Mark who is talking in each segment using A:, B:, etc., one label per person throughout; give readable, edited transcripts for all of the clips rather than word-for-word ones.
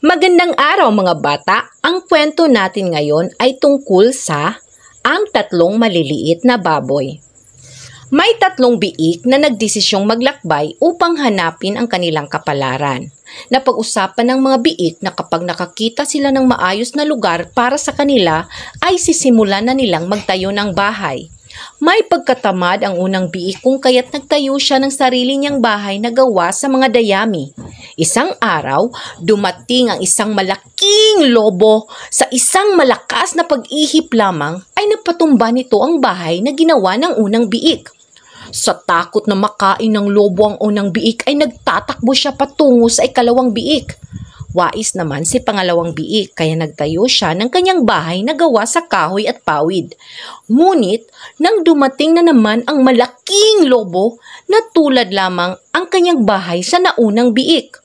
A: Magandang araw mga bata! Ang kwento natin ngayon ay tungkol sa ang tatlong maliliit na baboy. May tatlong biik na nagdesisyong maglakbay upang hanapin ang kanilang kapalaran. Napag-usapan ng mga biik na kapag nakakita sila ng maayos na lugar para sa kanila ay sisimulan na nilang magtayo ng bahay. May pagkatamad ang unang biik kung kaya't nagtayo siya ng sarili niyang bahay na gawa sa mga dayami. Isang araw, dumating ang isang malaking lobo. Sa isang malakas na pag-ihip lamang ay napatumba nito ang bahay na ginawa ng unang biik. Sa takot na makain ng lobo ang unang biik ay nagtatakbo siya patungo sa ikalawang biik. Wais naman si pangalawang biik kaya nagtayo siya ng kanyang bahay na gawa sa kahoy at pawid. Ngunit nang dumating na naman ang malaking lobo, natulad lamang ang kanyang bahay sa naunang biik.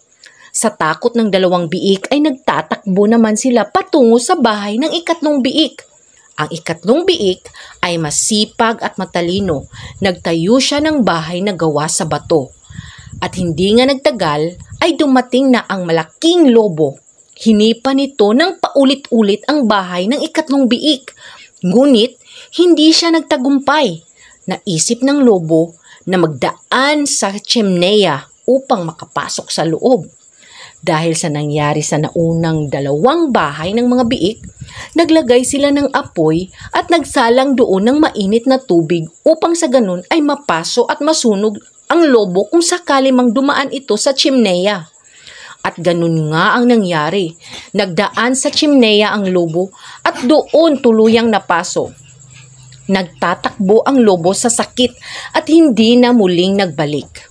A: Sa takot ng dalawang biik ay nagtatakbo naman sila patungo sa bahay ng ikatlong biik. Ang ikatlong biik ay masipag at matalino. Nagtayo siya ng bahay na gawa sa bato. At hindi nga nagtagal ay dumating na ang malaking lobo. Hinipa nito ng paulit-ulit ang bahay ng ikatlong biik. Ngunit hindi siya nagtagumpay. Naisip ng lobo na magdaan sa chimneya upang makapasok sa loob. Dahil sa nangyari sa naunang dalawang bahay ng mga biik, naglagay sila ng apoy at nagsalang doon ng mainit na tubig upang sa ganun ay mapaso at masunog ang lobo kung sakali mang dumaan ito sa chimneya. At ganun nga ang nangyari. Nagdaan sa chimneya ang lobo at doon tuluyang napaso. Nagtatakbo ang lobo sa sakit at hindi na muling nagbalik.